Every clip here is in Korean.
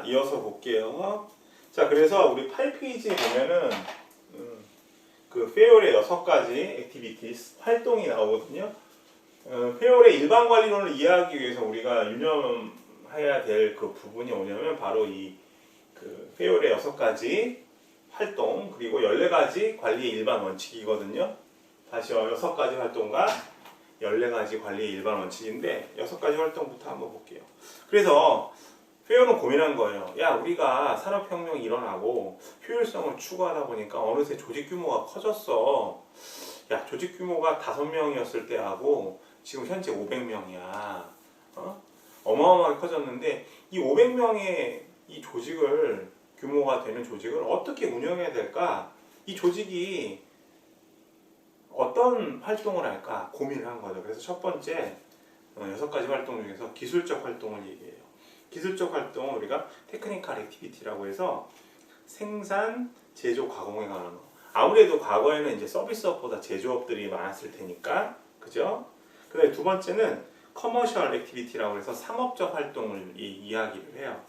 이어서 볼게요. 자, 그래서 우리 8페이지에 보면은 그 페어의 6가지 액티비티스 활동이 나오거든요. 페어의 일반 관리론을 이해하기 위해서 우리가 유념해야 될 그 부분이 뭐냐면 바로 이 그 페어의 6가지 활동 그리고 14가지 관리의 일반 원칙이거든요. 다시 6가지 활동과 14가지 관리의 일반 원칙인데 6가지 활동부터 한번 볼게요. 그래서 페어는 고민한 거예요. 야, 우리가 산업혁명이 일어나고 효율성을 추구하다 보니까 어느새 조직 규모가 커졌어. 야, 조직 규모가 5명이었을 때하고 지금 현재 500명이야. 어마어마하게 커졌는데 이 500명의 이 조직을 규모가 되는 조직을 어떻게 운영해야 될까? 이 조직이 어떤 활동을 할까 고민을 한 거죠. 그래서 첫 번째 6가지 활동 중에서 기술적 활동을 얘기해요. 기술적 활동은 우리가 테크니컬 액티비티라고 해서 생산, 제조, 가공에 관한 거. 아무래도 과거에는 이제 서비스업보다 제조업들이 많았을 테니까, 그죠? 그다음에 두 번째는 커머셜 액티비티라고 해서 상업적 활동을 이야기를 해요.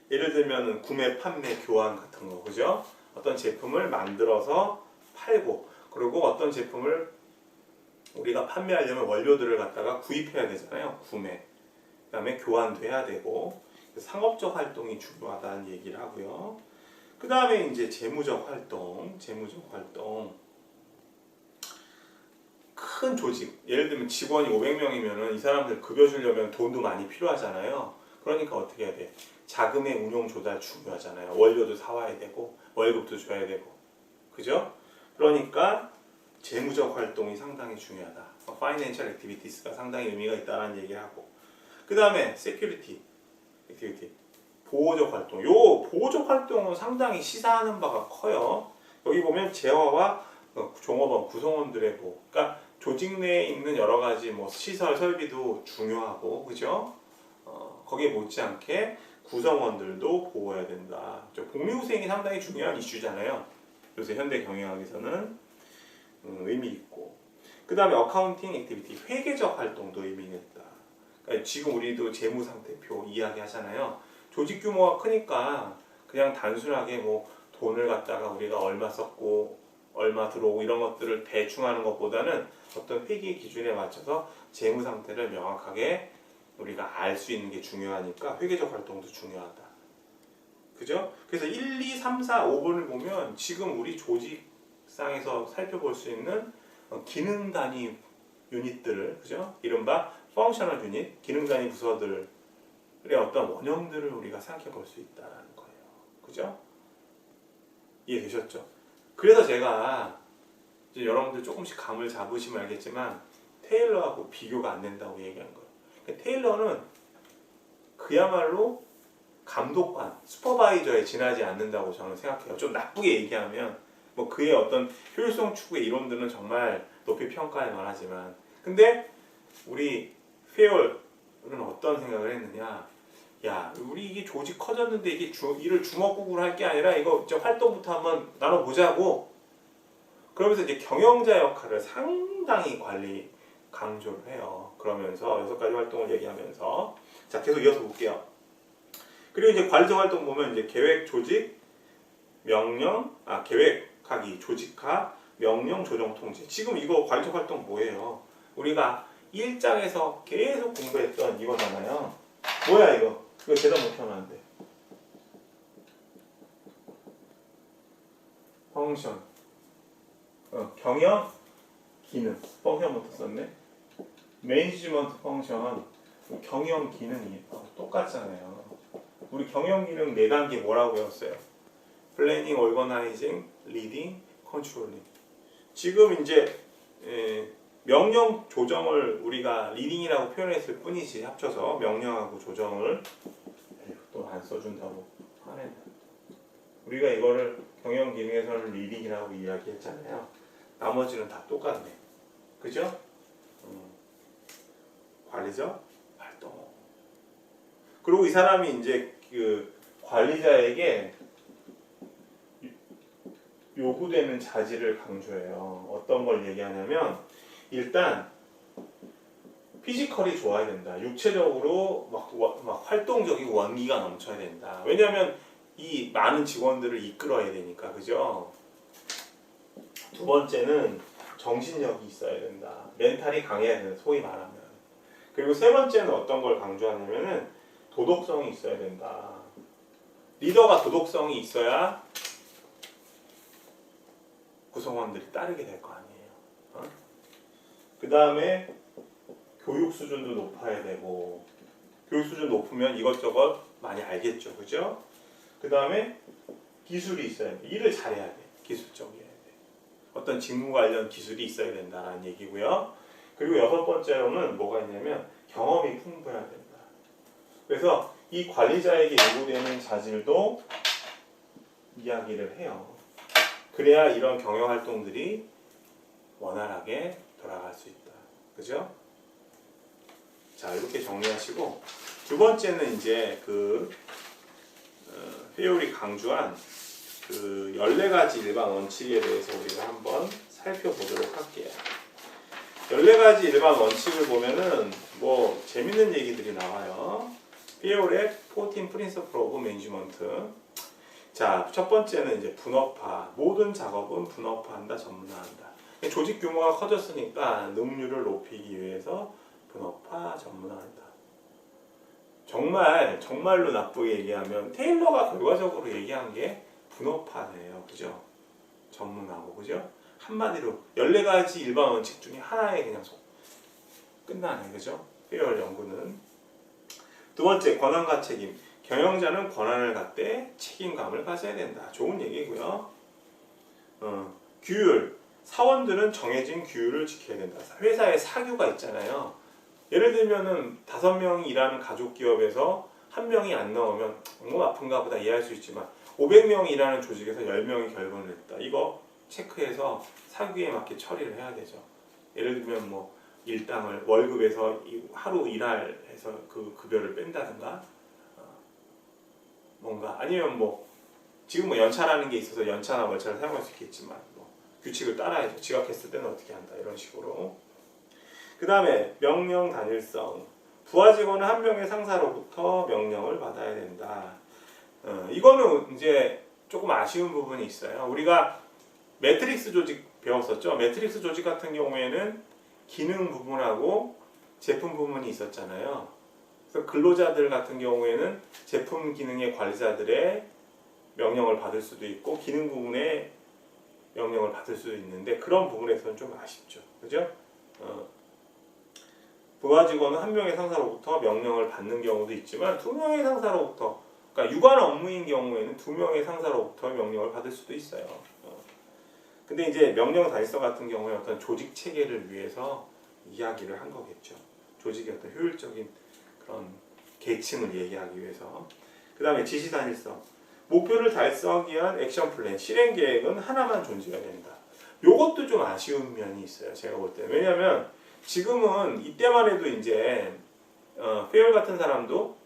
예를 들면 구매, 판매, 교환 같은 거, 그죠? 어떤 제품을 만들어서 팔고, 그리고 어떤 제품을 우리가 판매하려면 원료들을 갖다가 구입해야 되잖아요. 구매. 그 다음에 교환도 해야 되고 상업적 활동이 중요하다는 얘기를 하고요. 그 다음에 이제 재무적 활동. 큰 조직, 예를 들면 직원이 500명이면 이 사람들 급여 주려면 돈도 많이 필요하잖아요. 그러니까 어떻게 해야 돼? 자금의 운용 조달 중요하잖아요. 원료도 사와야 되고 월급도 줘야 되고, 그죠? 그러니까 재무적 활동이 상당히 중요하다. Financial Activities가 상당히 의미가 있다는 얘기를 하고, 그 다음에 Security Activity, 보호적 활동. 요 보호적 활동은 상당히 시사하는 바가 커요. 여기 보면 재화와 종업원, 구성원들의 보호. 그러니까 조직 내에 있는 여러 가지 뭐 시설, 설비도 중요하고, 그죠? 거기에 못지않게 구성원들도 보호해야 된다. 복리후생이 상당히 중요한 이슈잖아요. 요새 현대 경영학에서는 의미 있고. 그 다음에 어카운팅 액티비티, 회계적 활동도 의미 있다. 그러니까 지금 우리도 재무상태표 이야기 하잖아요. 조직 규모가 크니까 그냥 단순하게 뭐 돈을 갖다가 우리가 얼마 썼고 얼마 들어오고 이런 것들을 대충 하는 것보다는 어떤 회계 기준에 맞춰서 재무 상태를 명확하게 우리가 알 수 있는 게 중요하니까 회계적 활동도 중요하다. 그죠? 그래서 1, 2, 3, 4, 5번을 보면 지금 우리 조직상에서 살펴볼 수 있는 기능 단위 유닛들을, 그죠? 이른바 펑셔널 유닛, 기능 단위 부서들의 어떤 원형들을 우리가 생각해 볼 수 있다는 거예요. 그죠? 이해되셨죠? 그래서 제가 이제 여러분들 조금씩 감을 잡으시면 알겠지만 테일러하고 비교가 안 된다고 얘기한 거예요. 그러니까 테일러는 그야말로 감독관, 슈퍼바이저에 지나지 않는다고 저는 생각해요. 좀 나쁘게 얘기하면 뭐 그의 어떤 효율성 추구의 이론들은 정말 높이 평가할 만하지만, 근데 우리 페어는 어떤 생각을 했느냐? 야, 우리 이게 조직 커졌는데 이게 일을 주먹구구로 할 게 아니라 이거 이제 활동부터 한번 나눠보자고. 그러면서 이제 경영자 역할을 상당히 강조를 해요. 그러면서 6가지 활동을 얘기하면서, 자, 계속 이어서 볼게요. 그리고 이제 관리적 활동 보면 이제 계획, 조직, 명령, 계획하기, 조직화, 명령, 조정, 통제. 지금 이거 관리적 활동 뭐예요? 우리가 1장에서 계속 공부했던 이거잖아요. 뭐야 이거? 이거 대답 못하면 펑션. 경영, 기능. 펑션부터 썼네. 매니지먼트 펑션. 경영 기능이 똑같잖아요. 우리 경영 기능 4단계 뭐라고 배웠어요? 플래닝, 오거나이징, 리딩, 컨트롤링. 지금 이제 명령 조정을 우리가 리딩이라고 표현했을 뿐이지, 합쳐서 명령하고 조정을 또 안 써준다고 하네. 우리가 이거를 경영 기능에서는 리딩이라고 이야기했잖아요. 나머지는 다 똑같네. 그죠? 관리적 활동. 그리고 이 사람이 이제 그 관리자에게 요구되는 자질을 강조해요. 어떤 걸 얘기하냐면, 일단 피지컬이 좋아야 된다. 육체적으로 막 활동적이고 원기가 넘쳐야 된다. 왜냐하면 이 많은 직원들을 이끌어야 되니까, 그죠? 두 번째는 정신력이 있어야 된다. 멘탈이 강해야 된다. 소위 말하면. 그리고 세 번째는 어떤 걸 강조하냐면은 도덕성이 있어야 된다. 리더가 도덕성이 있어야 구성원들이 따르게 될 거 아니에요. 그 다음에 교육 수준도 높아야 되고, 교육 수준 높으면 이것저것 많이 알겠죠, 그죠? 그 다음에 기술이 있어야 돼. 일을 잘해야 돼. 기술적이어야 돼. 어떤 직무 관련 기술이 있어야 된다라는 얘기고요. 그리고 여섯 번째로는 뭐가 있냐면 경험이 풍부해야 된다. 그래서 이 관리자에게 요구되는 자질도 이야기를 해요. 그래야 이런 경영 활동들이 원활하게 돌아갈 수 있다. 그죠? 자, 이렇게 정리하시고, 두 번째는 이제 회율이 강조한 14가지 일반 원칙에 대해서 우리가 한번 살펴보도록 할게요. 14가지 일반 원칙을 보면은 뭐 재밌는 얘기들이 나와요. 회율의 14 Principle of Management. 자, 첫 번째는 이제 분업화. 모든 작업은 분업화한다, 전문화한다. 조직 규모가 커졌으니까 능률을 높이기 위해서 분업화, 전문화한다. 정말로 나쁘게 얘기하면 테일러가 결과적으로 얘기한 게 분업화네요. 그죠? 전문화고, 그죠? 한마디로 14가지 일반 원칙 중에 하나에 그냥 끝나네. 그죠? 회열 연구는. 두 번째, 권한과 책임. 경영자는 권한을 갖되 책임감을 가져야 된다. 좋은 얘기고요. 규율. 사원들은 정해진 규율을 지켜야 된다. 회사에 사규가 있잖아요. 예를 들면은 5명이 일하는 가족 기업에서 1명이 안 나오면 너무 아픈가 보다 이해할 수 있지만 500명이 일하는 조직에서 10명이 결근을 했다. 이거 체크해서 사규에 맞게 처리를 해야 되죠. 예를 들면 뭐 일당을 월급에서 하루 일할해서 그 급여를 뺀다든가, 뭔가 아니면 뭐 지금 뭐 연차라는 게 있어서 연차나 월차를 사용할 수 있겠지만 뭐 규칙을 따라야죠. 지각했을 때는 어떻게 한다, 이런 식으로. 그 다음에 명령 단일성. 부하 직원은 한 명의 상사로부터 명령을 받아야 된다. 이거는 이제 조금 아쉬운 부분이 있어요. 우리가 매트릭스 조직 배웠었죠. 매트릭스 조직 같은 경우에는 기능 부분하고 제품 부분이 있었잖아요. 그래서 근로자들 같은 경우에는 제품 기능의 관리자들의 명령을 받을 수도 있고 기능 부분의 명령을 받을 수도 있는데 그런 부분에서는 좀 아쉽죠. 그죠? 부하 직원은 한 명의 상사로부터 명령을 받는 경우도 있지만 2명의 상사로부터, 그러니까 유관 업무인 경우에는 2명의 상사로부터 명령을 받을 수도 있어요. 근데 이제 명령 단일성 같은 경우에 어떤 조직 체계를 위해서 이야기를 한 거겠죠. 조직의 어떤 효율적인 그런 계층을 얘기하기 위해서. 그 다음에 지시 단일성. 목표를 달성하기 위한 액션 플랜, 실행 계획은 하나만 존재해야 된다. 요것도 좀 아쉬운 면이 있어요. 제가 볼 때는. 왜냐면 지금은 이때만 해도 이제 페어 같은 사람도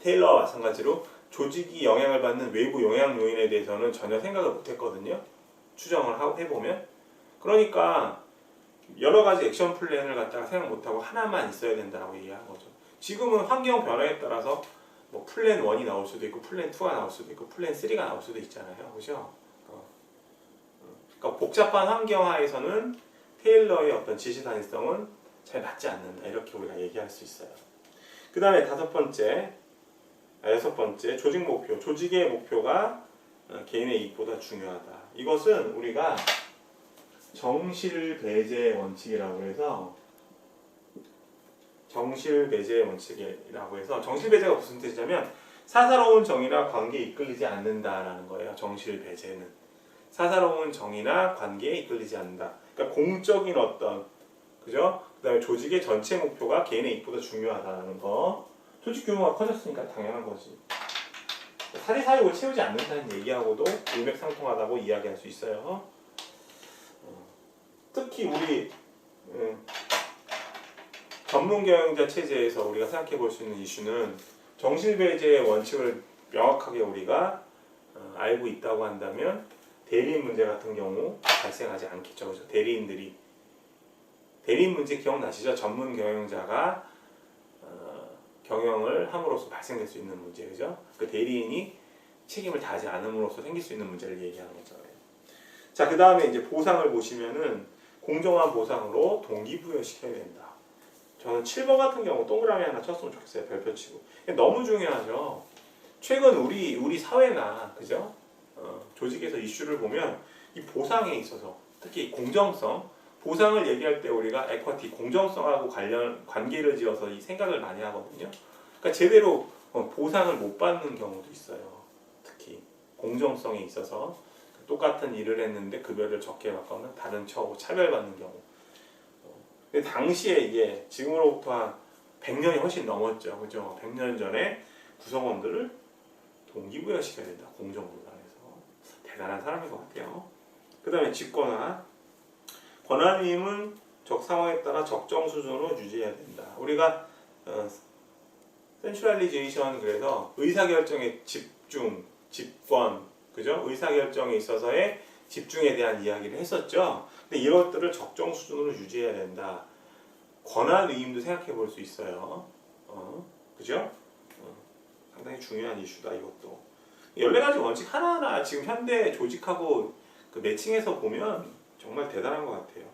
테일러와 마찬가지로 조직이 영향을 받는 외부 영향 요인에 대해서는 전혀 생각을 못했거든요. 추정을 해보면. 그러니까 여러 가지 액션 플랜을 갖다가 생각 못하고 하나만 있어야 된다고 얘기하는 거죠. 지금은 환경 변화에 따라서 뭐 플랜 1이 나올 수도 있고 플랜 2가 나올 수도 있고 플랜 3가 나올 수도 있잖아요. 그죠? 그러니까 복잡한 환경 하에서는 테일러의 어떤 지시 단일성은 잘 맞지 않는다. 이렇게 우리가 얘기할 수 있어요. 그 다음에 여섯 번째, 조직 목표. 조직의 목표가 개인의 이익보다 중요하다. 이것은 우리가 정실배제 원칙이라고 해서 정실배제가 무슨 뜻이냐면 사사로운 정의나 관계에 이끌리지 않는다라는 거예요. 정실배제는 사사로운 정의나 관계에 이끌리지 않는다. 그러니까 공적인 어떤, 그죠? 그다음에 조직의 전체 목표가 개인의 이익보다 중요하다는 거. 조직 규모가 커졌으니까 당연한 거지. 사리사욕을 채우지 않는다는 얘기하고도 일맥상통하다고 이야기할 수 있어요. 특히 우리 전문 경영자 체제에서 우리가 생각해 볼 수 있는 이슈는 정실배제의 원칙을 명확하게 우리가 알고 있다고 한다면 대리인 문제 같은 경우 발생하지 않겠죠. 그죠? 대리인들이 대리인 문제 기억나시죠? 전문 경영자가 경영을 함으로써 발생될 수 있는 문제, 그죠? 그 대리인이 책임을 다하지 않음으로써 생길 수 있는 문제를 얘기하는 거죠. 자, 그 다음에 이제 보상을 보시면은 공정한 보상으로 동기부여시켜야 된다. 저는 7번 같은 경우 동그라미 하나 쳤으면 좋겠어요. 별표 치고. 너무 중요하죠. 최근 우리 사회나 그죠? 조직에서 이슈를 보면 이 보상에 있어서 특히 공정성, 보상을 얘기할 때 우리가 에쿼티, 공정성하고 관계를 지어서 이 생각을 많이 하거든요. 그러니까 제대로 보상을 못 받는 경우도 있어요. 특히 공정성에 있어서 똑같은 일을 했는데 급여를 적게 받거나 다른 처우 차별받는 경우. 근데 당시에 이게 지금으로부터 한 100년이 훨씬 넘었죠. 그죠? 100년 전에 구성원들을 동기부여시켜야 된다. 공정보상에서. 대단한 사람인 것 같아요. 그 다음에 직권화. 권한위임은 적 상황에 따라 적정 수준으로 유지해야 된다. 우리가 센트럴리제이션, 그래서 의사결정의 집중, 집권, 그죠? 의사결정에 있어서의 집중에 대한 이야기를 했었죠. 근데 이것들을 적정 수준으로 유지해야 된다. 권한위임도 생각해 볼 수 있어요. 그죠? 상당히 중요한 이슈다, 이것도. 14가지 원칙 하나하나 지금 현대 조직하고 그 매칭해서 보면 정말 대단한 것 같아요.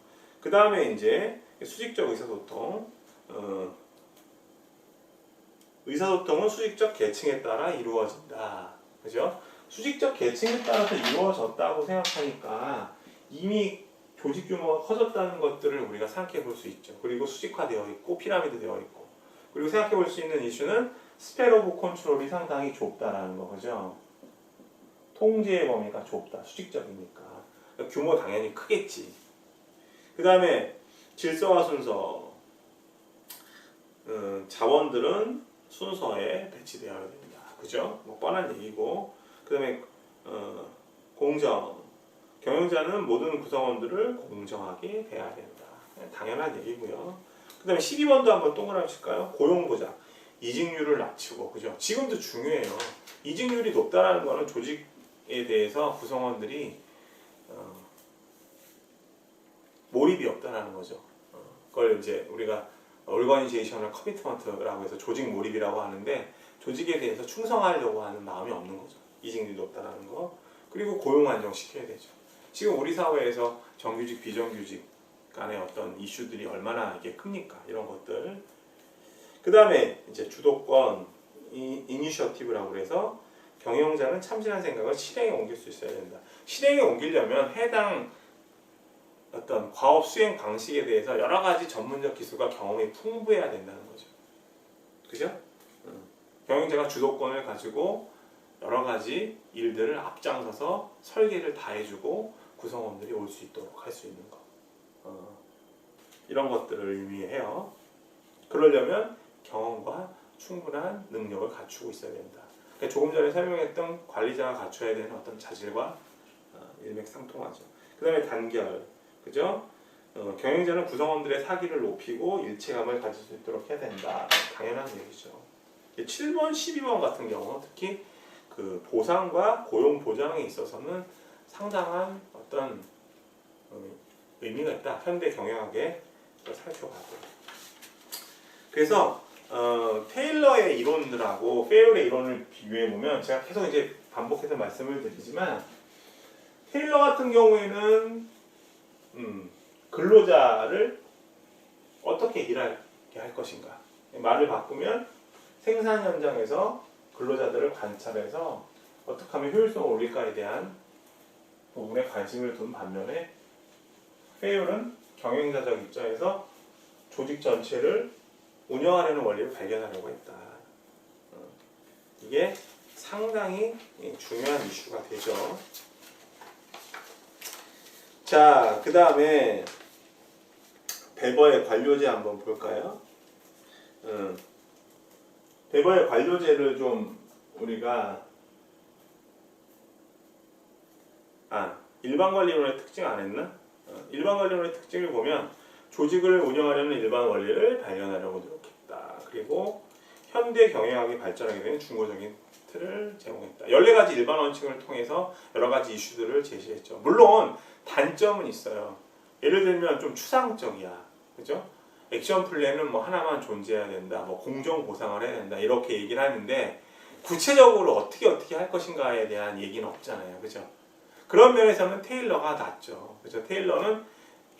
그 다음에 이제 수직적 의사소통. 의사소통은 수직적 계층에 따라 이루어진다. 그죠? 수직적 계층에 따라서 이루어졌다고 생각하니까 이미 조직 규모가 커졌다는 것들을 우리가 생각해 볼 수 있죠. 그리고 수직화되어 있고 피라미드 되어 있고, 그리고 생각해 볼 수 있는 이슈는 스페어 오브 컨트롤이 상당히 좁다라는 거, 그죠? 통제의 범위가 좁다. 수직적이니까. 그러니까 규모 당연히 크겠지. 그 다음에 질서와 순서. 자원들은 순서에 배치되어야 된다. 그죠? 뭐 뻔한 얘기고. 그 다음에 공정. 경영자는 모든 구성원들을 공정하게 대해야 된다. 당연한 얘기고요. 그 다음에 12번도 한번 동그라미 칠까요? 고용보장. 이직률을 낮추고, 그죠? 지금도 중요해요. 이직률이 높다라는 거는 조직에 대해서 구성원들이 몰입이 없다라는 거죠. 그걸 이제 우리가 오르거니제이셔널 커미트먼트라고 해서 조직 몰입이라고 하는데, 조직에 대해서 충성하려고 하는 마음이 없는 거죠. 이직률이 높다라는 거. 그리고 고용 안정시켜야 되죠. 지금 우리 사회에서 정규직, 비정규직 간의 어떤 이슈들이 얼마나 이게 큽니까? 이런 것들. 그 다음에 이제 주도권, 이니셔티브라고 해서 경영자는 참신한 생각을 실행에 옮길 수 있어야 된다. 실행에 옮기려면 해당 어떤 과업 수행 방식에 대해서 여러 가지 전문적 기술과 경험이 풍부해야 된다는 거죠. 그죠? 경영자가 주도권을 가지고 여러 가지 일들을 앞장서서 설계를 다 해주고 구성원들이 올 수 있도록 할 수 있는 것. 이런 것들을 의미해요. 그러려면 경험과 충분한 능력을 갖추고 있어야 된다. 그러니까 조금 전에 설명했던 관리자가 갖춰야 되는 어떤 자질과 일맥상통하죠. 그 다음에 단결. 그죠? 경영자는 구성원들의 사기를 높이고 일체감을 가질 수 있도록 해야 된다. 당연한 얘기죠. 7번, 12번 같은 경우 특히 그 보상과 고용 보장에 있어서는 상당한 어떤 의미가 있다. 현대 경영학에 살펴가고. 그래서 테일러의 이론들하고 페이올의 이론을 비교해 보면, 제가 계속 이제 반복해서 말씀을 드리지만, 테일러 같은 경우에는 근로자를 어떻게 일하게 할 것인가, 말을 바꾸면 생산 현장에서 근로자들을 관찰해서 어떻게 하면 효율성을 올릴까에 대한 부분에 관심을 둔 반면에, 페이올은 경영자적 입장에서 조직 전체를 운영하려는 원리를 발견하려고 했다. 이게 상당히 중요한 이슈가 되죠. 자, 그 다음에 베버의 관료제 한번 볼까요? 베버의 관료제를 좀 우리가 일반관리론의 특징 안 했나? 일반관리론의 특징을 보면 조직을 운영하려는 일반 원리를 발견하려고 노력했다. 그리고 현대 경영학이 발전하게 된 중고적인 틀을 제공했다. 14가지 일반 원칙을 통해서 여러 가지 이슈들을 제시했죠. 물론 단점은 있어요. 예를 들면 좀 추상적이야. 그죠? 액션 플랜은 뭐 하나만 존재해야 된다, 뭐 공정 보상을 해야 된다 이렇게 얘기를 하는데 구체적으로 어떻게 할 것인가에 대한 얘기는 없잖아요, 그죠? 그런 면에서는 테일러가 낫죠, 그죠? 테일러는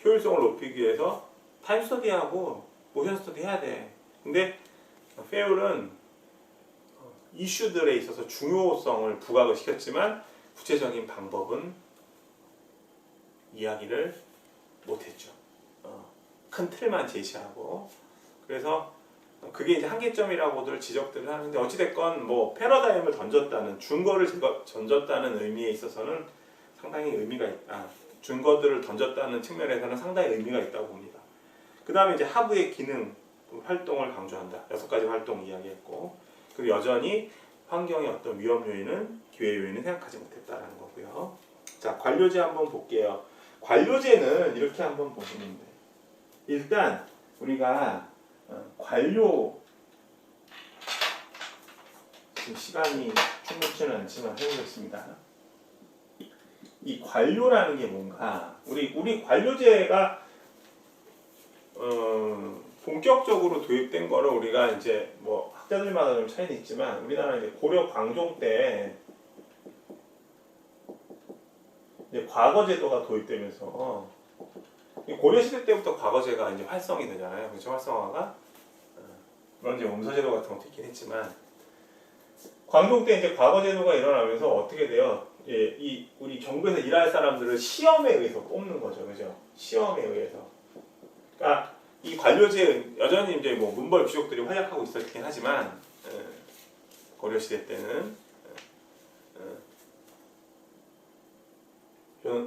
효율성을 높이기 위해서 타임 스터디하고 모션 스터디 해야 돼. 근데 페율은 이슈들에 있어서 중요성을 부각을 시켰지만 구체적인 방법은 이야기를 못했죠. 큰 틀만 제시하고. 그래서 그게 이제 한계점이라고들 지적들을 하는데 어찌됐건 뭐 패러다임을 던졌다는, 준거를 던졌다는 의미에 있어서는 상당히 의미가 있다. 준거들을 던졌다는 측면에서는 상당히 의미가 있다고 봅니다. 그 다음에 이제 하부의 기능, 활동을 강조한다. 6가지 활동 이야기했고, 그리고 여전히 환경의 어떤 위험 요인은, 기회 요인은 생각하지 못했다라는 거고요. 자, 관료제 한번 볼게요. 관료제는 이렇게 한번 보시면 돼요. 일단 우리가 관료, 지금 시간이 충분치는 않지만 해보겠습니다. 이 관료라는 게 뭔가, 우리 관료제가 본격적으로 도입된 거를 우리가 이제 뭐 학자들마다 좀 차이는 있지만 우리나라 이제 고려 광종 때 이제 과거제도가 도입되면서 고려 시대 때부터 과거제가 이제 활성이 되잖아요. 그렇죠? 활성화가 물론 이제 원서제도 같은 것도 있긴 했지만 광종 때 이제 과거제도가 일어나면서 어떻게 돼요? 예, 이 우리 정부에서 일할 사람들을 시험에 의해서 뽑는 거죠, 그죠? 시험에 의해서. 그러니까 이 관료제 여전히 이제 뭐 문벌 귀족들이 활약하고 있었긴 하지만 고려 시대 때는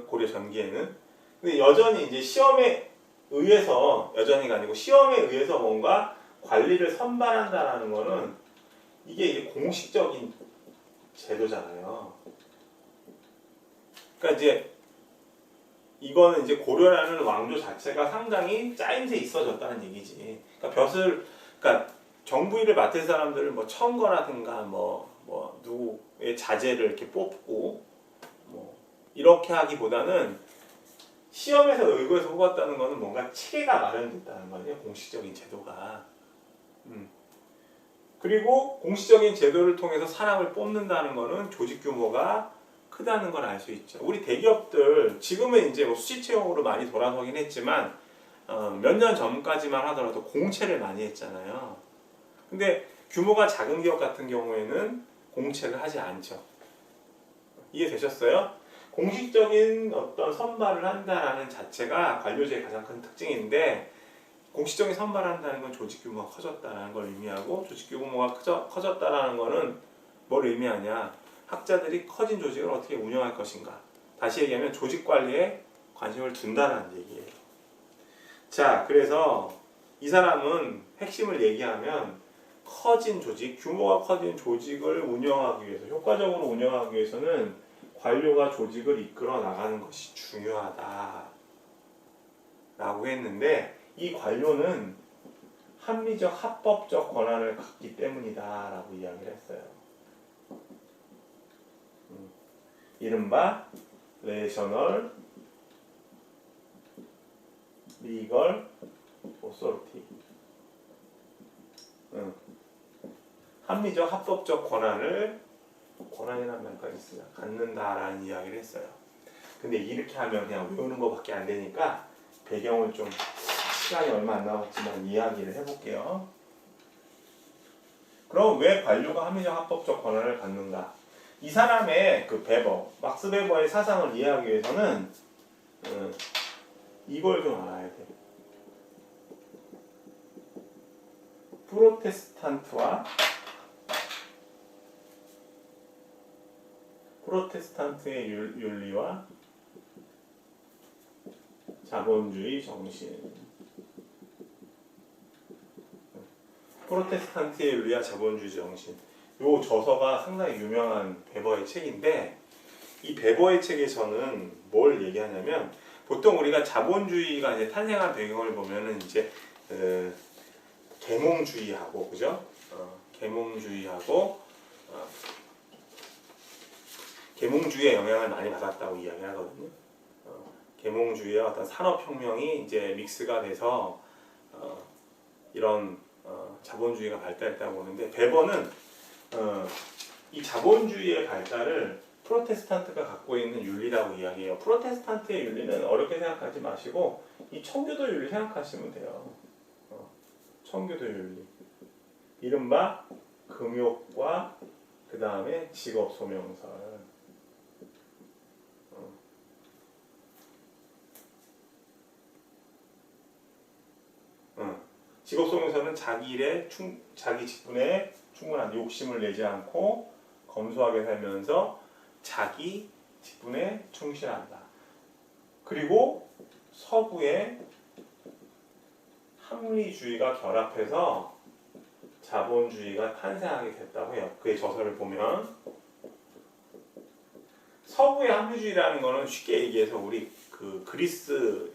고려 전기에는 근데 여전히 이제 시험에 의해서 여전히가 아니고 시험에 의해서 뭔가 관리를 선발한다라는 거는 이게 이제 공식적인 제도잖아요. 그러니까 이제 이거는 이제 고려라는 왕조 자체가 상당히 짜임새 있어졌다는 얘기지. 그러니까 정부 일을 맡을 사람들을 뭐 청거라든가 뭐 누구의 자제를 이렇게 뽑고 뭐 이렇게 하기보다는 시험에서 의거해서 뽑았다는 거는 뭔가 체계가 마련됐다는 거예요. 공식적인 제도가. 그리고 공식적인 제도를 통해서 사람을 뽑는다는 거는 조직 규모가 크다는 걸 알 수 있죠. 우리 대기업들 지금은 이제 뭐 수시 채용으로 많이 돌아서긴 했지만 몇 년 전까지만 하더라도 공채를 많이 했잖아요. 근데 규모가 작은 기업 같은 경우에는 공채를 하지 않죠. 이해되셨어요? 공식적인 어떤 선발을 한다라는 자체가 관료제의 가장 큰 특징인데 공식적인 선발을 한다는 건 조직 규모가 커졌다는 걸 의미하고 조직 규모가 커졌다는 거는 뭘 의미하냐? 학자들이 커진 조직을 어떻게 운영할 것인가. 다시 얘기하면 조직 관리에 관심을 둔다는 얘기예요. 자, 그래서 이 사람은 핵심을 얘기하면 커진 조직, 규모가 커진 조직을 운영하기 위해서, 효과적으로 운영하기 위해서는 관료가 조직을 이끌어 나가는 것이 중요하다 라고 했는데 이 관료는 합리적, 합법적 권한을 갖기 때문이다 라고 이야기를 했어요. 이른바 레이셔널 리걸 오소리티, 합리적, 합법적 권한이라는 말까지 있어요. 갖는다라는 이야기를 했어요. 근데 이렇게 하면 그냥 외우는 것밖에 안 되니까 배경을 좀 시간이 얼마 안 남았지만 이야기를 해볼게요. 그럼 왜 관료가 합리적, 합법적 권한을 갖는가? 이 사람의 그 베버, 막스 베버의 사상을 이해하기 위해서는 이걸 좀 알아야 돼. 프로테스탄트의 윤리와 자본주의 정신. 프로테스탄트의 윤리와 자본주의 정신. 요 저서가 상당히 유명한 베버의 책인데 이 베버의 책에서는 뭘 얘기하냐면 보통 우리가 자본주의가 이제 탄생한 배경을 보면은 이제 계몽주의하고 그죠? 계몽주의의 영향을 많이 받았다고 이야기하거든요. 계몽주의와 어떤 산업혁명이 이제 믹스가 돼서 이런 자본주의가 발달했다고 보는데 베버는 이 자본주의의 발달을 프로테스탄트가 갖고 있는 윤리라고 이야기해요. 프로테스탄트의 윤리는 어렵게 생각하지 마시고 이 청교도 윤리 생각하시면 돼요. 청교도 윤리. 이른바 금욕과 그 다음에 직업 소명설. 직업 소명설은 자기 일에 자기 직분에 충분한 욕심을 내지 않고 검소하게 살면서 자기 직분에 충실한다. 그리고 서구의 합리주의가 결합해서 자본주의가 탄생하게 됐다고 해요. 그의 저서를 보면 서구의 합리주의라는 것은 쉽게 얘기해서 우리 그 그리스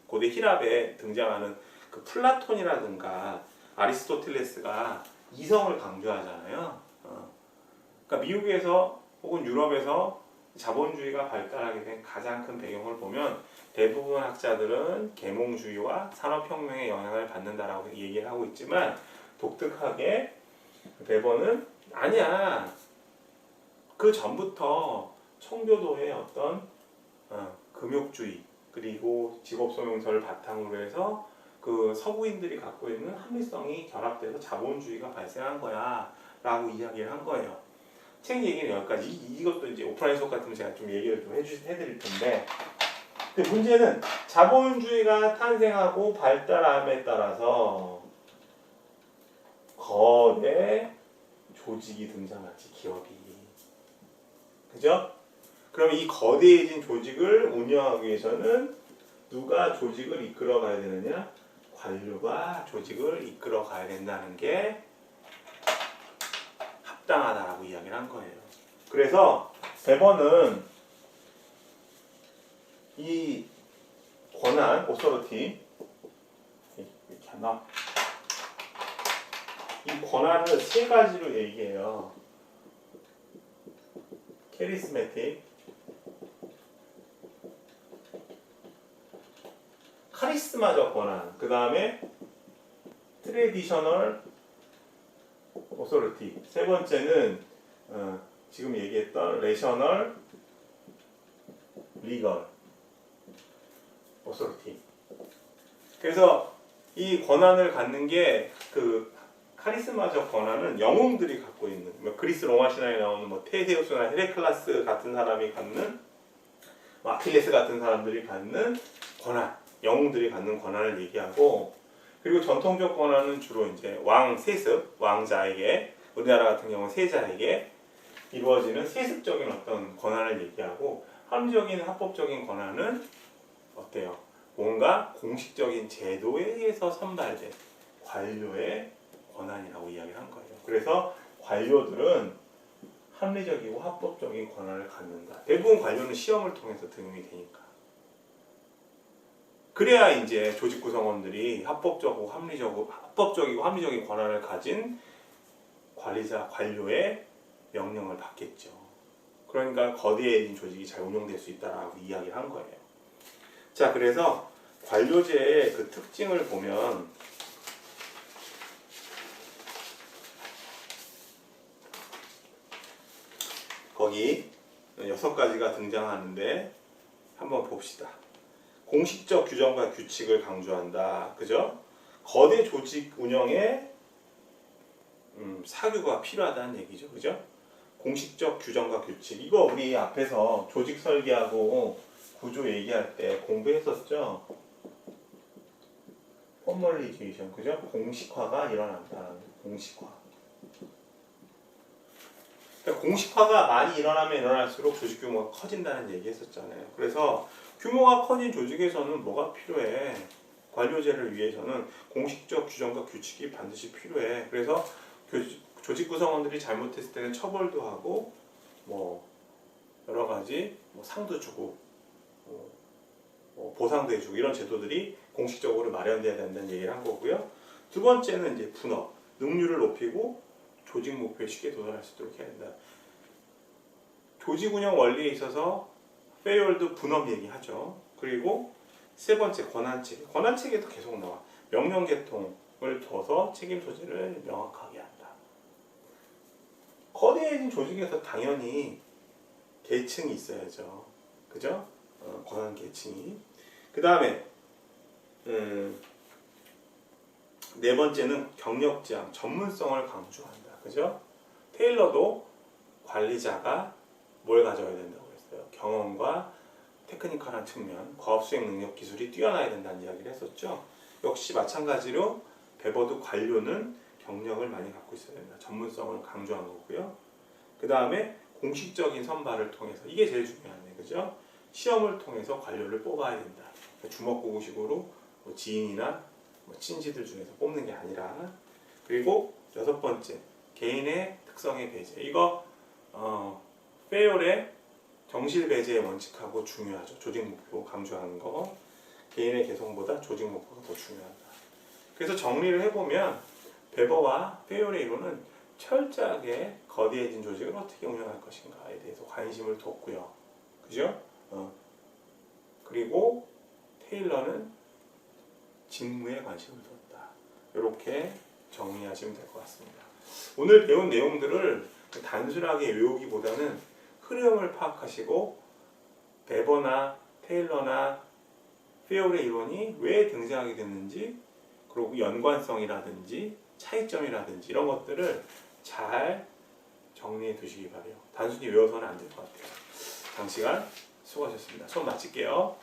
고대 히랍에 등장하는 그 플라톤이라든가 아리스토텔레스가 이성을 강조하잖아요. 그러니까 미국에서 혹은 유럽에서 자본주의가 발달하게 된 가장 큰 배경을 보면 대부분 학자들은 계몽주의와 산업혁명의 영향을 받는다라고 얘기를 하고 있지만 독특하게 베버는 아니야. 그 전부터 청교도의 어떤 금욕주의 그리고 직업소명설을 바탕으로 해서 그 서구인들이 갖고 있는 합리성이 결합돼서 자본주의가 발생한 거야 라고 이야기를 한 거예요. 책 얘기는 여기까지. 이것도 이제 오프라인 수업 같으면 제가 좀 얘기를 좀 해드릴 텐데, 근데 문제는 자본주의가 탄생하고 발달함에 따라서 거대 조직이 등장하지, 기업이. 그죠? 그럼 이 거대해진 조직을 운영하기 위해서는 누가 조직을 이끌어 가야 되느냐? 관료가 조직을 이끌어 가야 된다는 게 합당하다라고 이야기를 한 거예요. 그래서 베버는 이 권한, 오서리티, 이렇게 하나, 이 권한을 세 가지로 얘기해요. 캐리스매틱, 카리스마적 권한, 그 다음에 트레디셔널 오서리티, 세 번째는 지금 얘기했던 레셔널 리걸 오서리티. 그래서 이 권한을 갖는 게 그 카리스마적 권한은 영웅들이 갖고 있는, 그리스 로마 신화에 나오는 테세우스나 헤레클라스 같은 사람이 갖는, 아킬레스 같은 사람들이 갖는 권한, 영웅들이 갖는 권한을 얘기하고, 그리고 전통적 권한은 주로 이제 세습, 왕자에게, 우리나라 같은 경우는 세자에게 이루어지는 세습적인 어떤 권한을 얘기하고, 합리적인 합법적인 권한은 어때요? 뭔가 공식적인 제도에 의해서 선발된 관료의 권한이라고 이야기를 한 거예요. 그래서 관료들은 합리적이고 합법적인 권한을 갖는다. 대부분 관료는 시험을 통해서 등용이 되니까. 그래야 이제 조직 구성원들이 합법적이고 합리적인 권한을 가진 관리자, 관료의 명령을 받겠죠. 그러니까 거대해진 조직이 잘 운영될 수 있다라고 이야기를 한 거예요. 자, 그래서 관료제의 그 특징을 보면 거기 6가지가 등장하는데 한번 봅시다. 공식적 규정과 규칙을 강조한다. 그죠? 거대 조직 운영에 사교가 필요하다는 얘기죠. 그죠? 공식적 규정과 규칙. 이거 우리 앞에서 조직 설계하고 구조 얘기할 때 공부했었죠? 포멀리제이션. 그죠? 공식화가 일어난다. 공식화. 그러니까 공식화가 많이 일어나면 일어날수록 조직 규모가 커진다는 얘기 했었잖아요. 그래서 규모가 커진 조직에서는 뭐가 필요해? 관료제를 위해서는 공식적 규정과 규칙이 반드시 필요해. 그래서 조직 구성원들이 잘못했을 때는 처벌도 하고 여러 가지 상도 주고 보상도 해주고 이런 제도들이 공식적으로 마련돼야 된다는 얘기를 한 거고요. 두 번째는 이제 분업, 능률을 높이고 조직 목표에 쉽게 도달할 수 있도록 해야 된다. 조직 운영 원리에 있어서 페이월드 분업 얘기하죠. 그리고 세 번째 권한체계. 권한체계도 계속 나와. 명령 계통을 둬서 책임 소재를 명확하게 한다. 거대해진 조직에서 당연히 계층이 있어야죠. 그죠? 권한 계층이. 그 다음에 네 번째는 경력지향, 전문성을 강조한다. 그죠? 테일러도 관리자가 뭘 가져야 된다고 했어요? 경험과 테크니컬한 측면, 과업 수행 능력 기술이 뛰어나야 된다는 이야기를 했었죠. 역시 마찬가지로 베버도 관료는 경력을 많이 갖고 있어야 된다. 전문성을 강조한 거고요. 그 다음에 공식적인 선발을 통해서, 이게 제일 중요하네. 그죠? 시험을 통해서 관료를 뽑아야 된다. 주먹구구식으로 뭐 지인이나 뭐 친지들 중에서 뽑는 게 아니라. 그리고 여섯 번째, 개인의 특성의 배제. 이거 페어의 정실 배제의 원칙하고 중요하죠. 조직 목표 강조하는 거. 개인의 개성보다 조직 목표가 더 중요하다. 그래서 정리를 해보면 베버와 페어의 이론은 철저하게 거대해진 조직을 어떻게 운영할 것인가에 대해서 관심을 뒀고요. 그죠? 그리고 테일러는 직무에 관심을 뒀다. 이렇게 정리하시면 될 것 같습니다. 오늘 배운 내용들을 단순하게 외우기보다는 흐름을 파악하시고 베버나 테일러나 페어의 이론이 왜 등장하게 됐는지, 그리고 연관성이라든지 차이점이라든지 이런 것들을 잘 정리해 두시기 바래요. 단순히 외워서는 안 될 것 같아요. 장시간 수고하셨습니다. 수업 마칠게요.